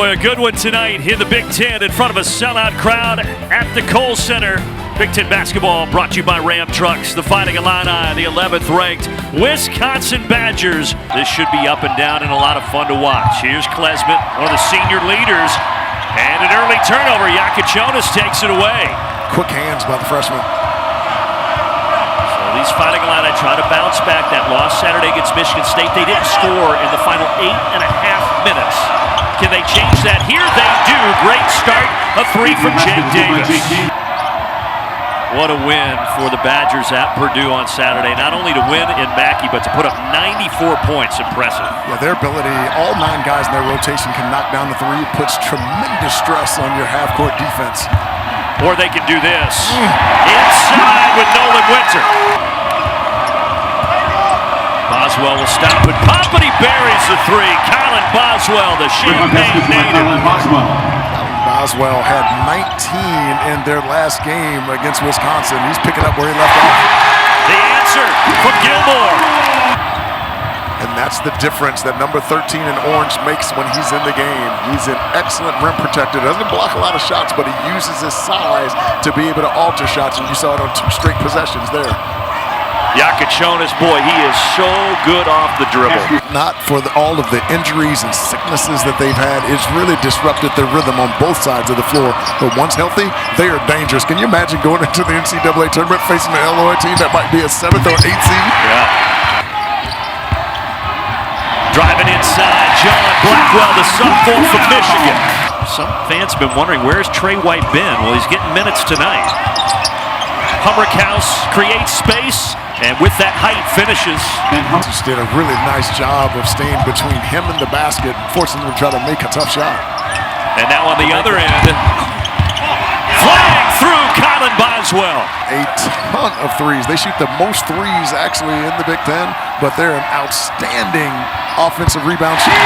Boy, a good one tonight in the Big Ten in front of a sellout crowd at the Kohl Center. Big Ten basketball brought to you by Ram Trucks, the Fighting Illini, the 11th ranked Wisconsin Badgers. This should be up and down and a lot of fun to watch. Here's Klesmit, one of the senior leaders, and an early turnover. Yakachonis takes it away. Quick hands by the freshman. So these Fighting Illini try to bounce back. That loss Saturday against Michigan State, they didn't score in the final 8.5 minutes. Can they change that? Here they do. Great start. A three from Jake Davis. What a win for the Badgers at Purdue on Saturday. Not only to win in Mackey, but to put up 94 points. Impressive. Yeah, their ability, all 9 guys in their rotation can knock down the three. It puts tremendous stress on your half-court defense. Or they can do this. Inside with Nolan Winter. Boswell will stop and pop, and he buries the three. Colin Boswell, the Champaign native. Boswell had 19 in their last game against Wisconsin. He's picking up where he left off. The answer from Gilmore. And that's the difference that number 13 in orange makes when he's in the game. He's an excellent rim protector. Doesn't block a lot of shots, but he uses his size to be able to alter shots, and you saw it on 2 straight possessions there. Yakachonis, boy, he is so good off the dribble. Not for all of the injuries and sicknesses that they've had. It's really disrupted their rhythm on both sides of the floor. But once healthy, they are dangerous. Can you imagine going into the NCAA tournament facing an Illinois team that might be a 7th or 8th seed? Yeah. Driving inside, John Blackwell, the sophomore from Michigan. Some fans have been wondering, where's Trey White been? Well, he's getting minutes tonight. Humrickhouse creates space, and with that height, finishes. Just did a really nice job of staying between him and the basket, forcing him to try to make a tough shot. And now on the other end, flying through Colin Boswell. A ton of threes. They shoot the most threes actually in the Big Ten, but they're an outstanding offensive rebound shooter.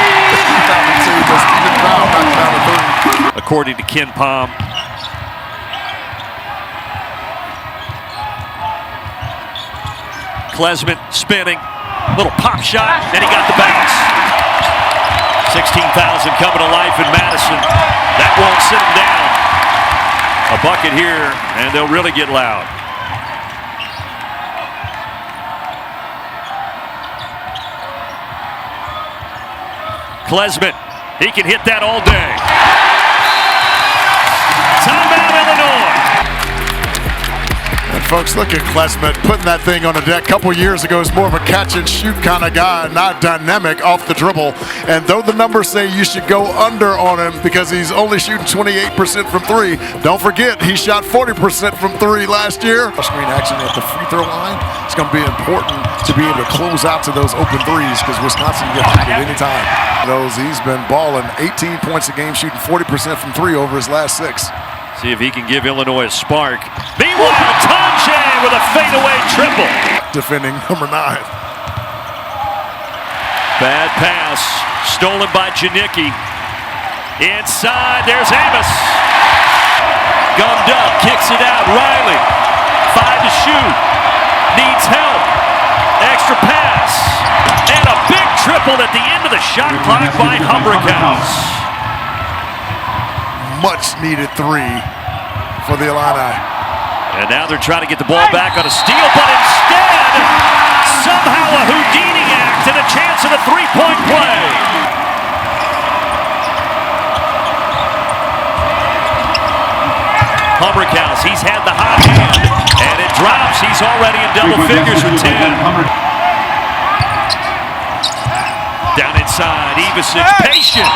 According to Ken Palm. Klesmit spinning, little pop shot, and he got the bounce. 16,000 coming to life in Madison. That won't sit him down. A bucket here, and they'll really get loud. Klesmit, he can hit that all day. Timeout, Illinois. And folks, look at Klesmit putting that thing on the deck. A couple years ago, he's more of a catch and shoot kind of guy, not dynamic off the dribble. And though the numbers say you should go under on him because he's only shooting 28% from 3, don't forget he shot 40% from 3 last year. Screen action at the free throw line. It's going to be important to be able to close out to those open threes because Wisconsin can get hot at any time. He's been balling 18 points a game, shooting 40% from 3 over his last 6. See if he can give Illinois a spark. Meanwhile, Tonje with a fadeaway triple. Defending number 9. Bad pass, stolen by Janicki. Inside, there's Amos. Gummed up, kicks it out. Riley, 5 to shoot. Needs help. Extra pass. And a big triple at the end of the shot clock by Humrickhouse. Much needed 3 for the Illini. And now they're trying to get the ball back on a steal, but instead, somehow a Houdini act and a chance at a 3-point play. Humrickhouse, he's had the hot hand, and it drops. He's already in double figures with 10. Down inside, Ivisic, patient.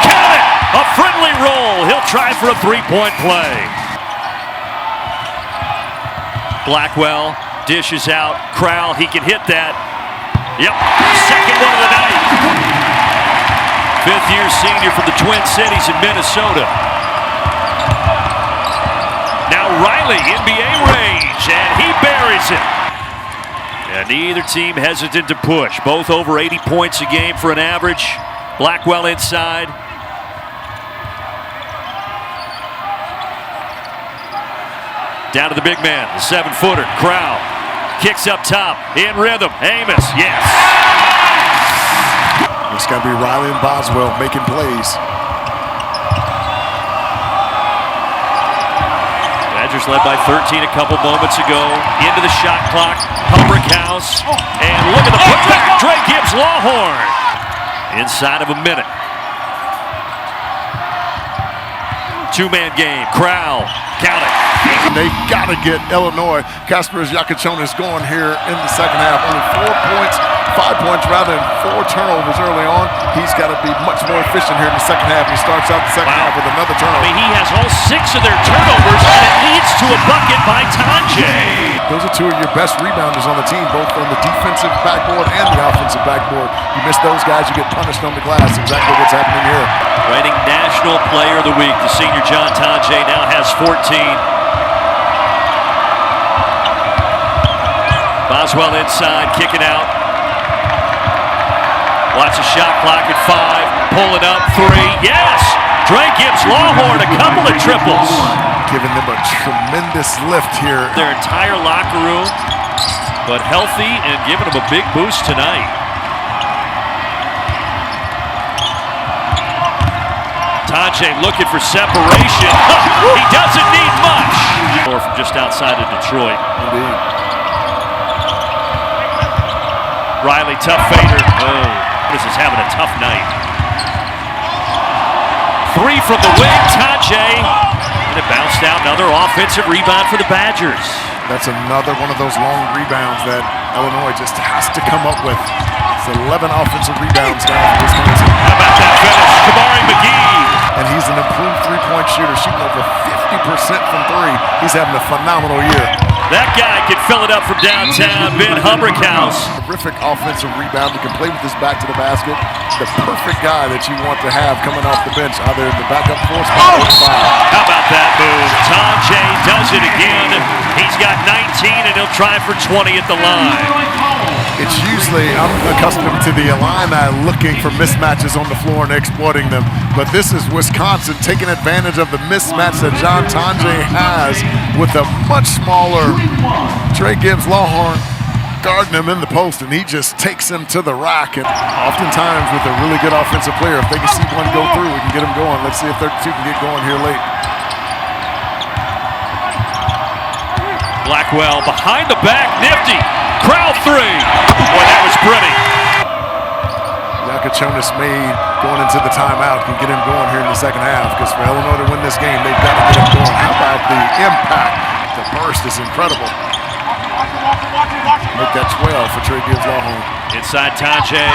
Count it! A friendly roll. He'll try for a 3-point play. Blackwell dishes out. Crowell, he can hit that. Yep, second one of the night. 5th-year senior from the Twin Cities in Minnesota. Now Riley, NBA range, and he buries it. And neither team hesitant to push. Both over 80 points a game for an average. Blackwell inside. Down to the big man, the 7-footer, Crowell. Kicks up top, in rhythm, Amos, yes. It's got to be Riley and Boswell making plays. Badgers led by 13 a couple moments ago. Into the shot clock. Humbrick House. And look at the putback. Dre Gibbs Lawhorn. Inside of a minute. Two-man game. Crowell. Count it. They've got to get Illinois. Kasparas Yakuchonis going here in the second half. Only 4 points, 5 points rather than 4 turnovers early on. He's got to be much more efficient here in the second half. He starts out the second half with another turnover. I mean, he has all 6 of their turnovers, and it leads to a bucket by Tanjay. Those are 2 of your best rebounders on the team, both on the defensive backboard and the offensive backboard. You miss those guys, you get punished on the glass. Exactly what's happening here. Reigning National Player of the Week, the senior John Tanjay now has 14. Boswell inside, kicking out. Watch the shot clock at 5. Pulling up 3. Yes! Dre Gibbs Lawhorn, a couple of triples. Giving them a tremendous lift here. Their entire locker room, but healthy and giving them a big boost tonight. Tanjay looking for separation. He doesn't need much. Or from just outside of Detroit. Indeed. Riley, tough fader. Oh, this is having a tough night. 3 from the wing, Tanjay. And it bounced out. Another offensive rebound for the Badgers. That's another one of those long rebounds that Illinois just has to come up with. It's 11 offensive rebounds now for Wisconsin. How about that finish? Kamari McGee. And he's an improved three-point shooter, shooting over 50% from 3. He's having a phenomenal year. That guy can fill it up from downtown. Ben Humbrick House. Terrific offensive rebound. He can play with his back to the basket. The perfect guy that you want to have coming off the bench, either in the backup 4 spot or 5. How about that move? Tanjay does it again. He's got 19 and he'll try for 20 at the line. It's usually, I'm accustomed to the Illini looking for mismatches on the floor and exploiting them. But this is Wisconsin taking advantage of the mismatch that John Tanjay has with a much smaller Dre Gibbs Lawhorn guarding him in the post, and he just takes him to the rack. And oftentimes with a really good offensive player, if they can see one go through, we can get him going. Let's see if 32 can get going here late. Blackwell behind the back, nifty. Crowd 3. Boy, that was pretty. Yakuchonis made going into the timeout can get him going here in the second half, because for Illinois to win this game, they've got to get him going. How about the impact? The burst is incredible. Make that 12 for Dre Gibbs Lawhorn. Inside Tanjay.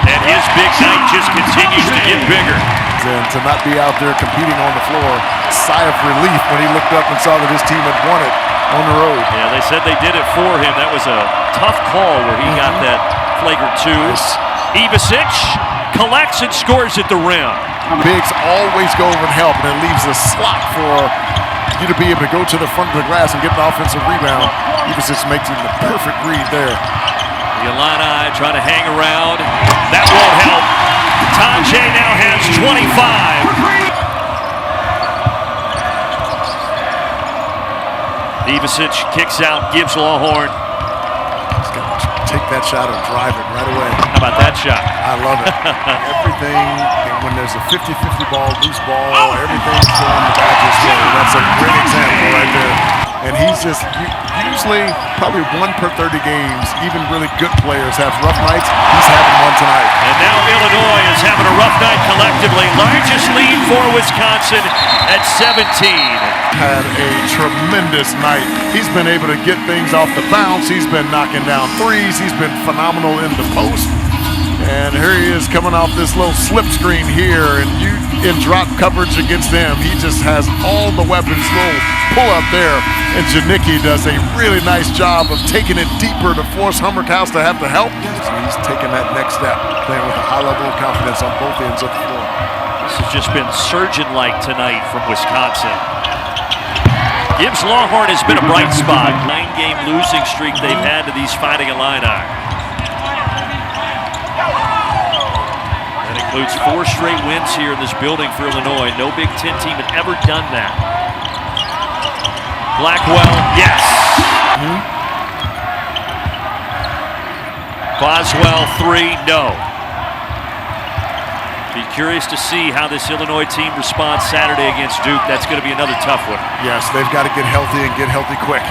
And his big night just continues to get bigger. And to not be out there competing on the floor, sigh of relief when he looked up and saw that his team had won it on the road. Yeah, they said they did it for him. That was a tough call where he got that flagrant 2. Ivasic collects and scores at the rim. Bigs always go over and help, and it leaves a slot for you to be able to go to the front of the glass and get an offensive rebound. Ivasic makes him the perfect read there. The Illini trying to hang around. That won't help. Tanjay now has 25. Ivasic kicks out, Gibbs Lawhorn. He's got to take that shot and drive it right away. How about that shot? I love it. Everything, and when there's a 50-50 ball, loose ball, everything's going the Badgers' way. That's a great example right there. And he's just usually probably 1 per 30 games. Even really good players have rough nights. He's having one tonight. And now Illinois is having a rough night collectively. Largest lead for Wisconsin at 17. Had a tremendous night. He's been able to get things off the bounce. He's been knocking down 3s. He's been phenomenal in the post. And here he is coming off this little slip screen here, and you in drop coverage against them. He just has all the weapons, little pull up there. And Janicki does a really nice job of taking it deeper to force Humbrick House to have to help. So he's taking that next step, playing with a high level of confidence on both ends of the floor. This has just been surgeon-like tonight from Wisconsin. Gibbs Lawhorn has been a bright spot. 9-game losing streak they've had to these Fighting Illini. That includes 4 straight wins here in this building for Illinois. No Big Ten team had ever done that. Blackwell, yes. Boswell, 3, no. Be curious to see how this Illinois team responds Saturday against Duke. That's going to be another tough one. Yes, they've got to get healthy and get healthy quick.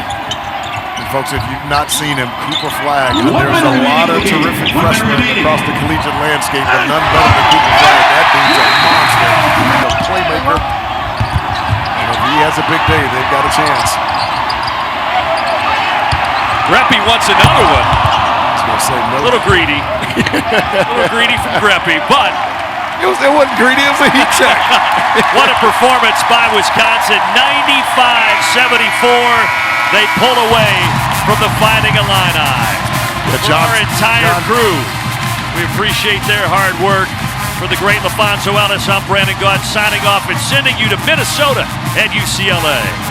And folks, if you've not seen him, Cooper Flagg, there's a lot of terrific freshmen across the collegiate landscape, but none better than Cooper Flagg. That dude's a monster, a playmaker. And if he has a big day, they've got a chance. Greppy wants another one. I was going to say no. A little greedy. A little greedy from Greppy, but it wasn't greedy, it was a heat check. what a performance by Wisconsin. 95-74. They pull away from the Fighting Illini. For our entire crew, we appreciate their hard work. For the great LaFonso Ellis, I'm Brandon Gaudin signing off and sending you to Minnesota and UCLA.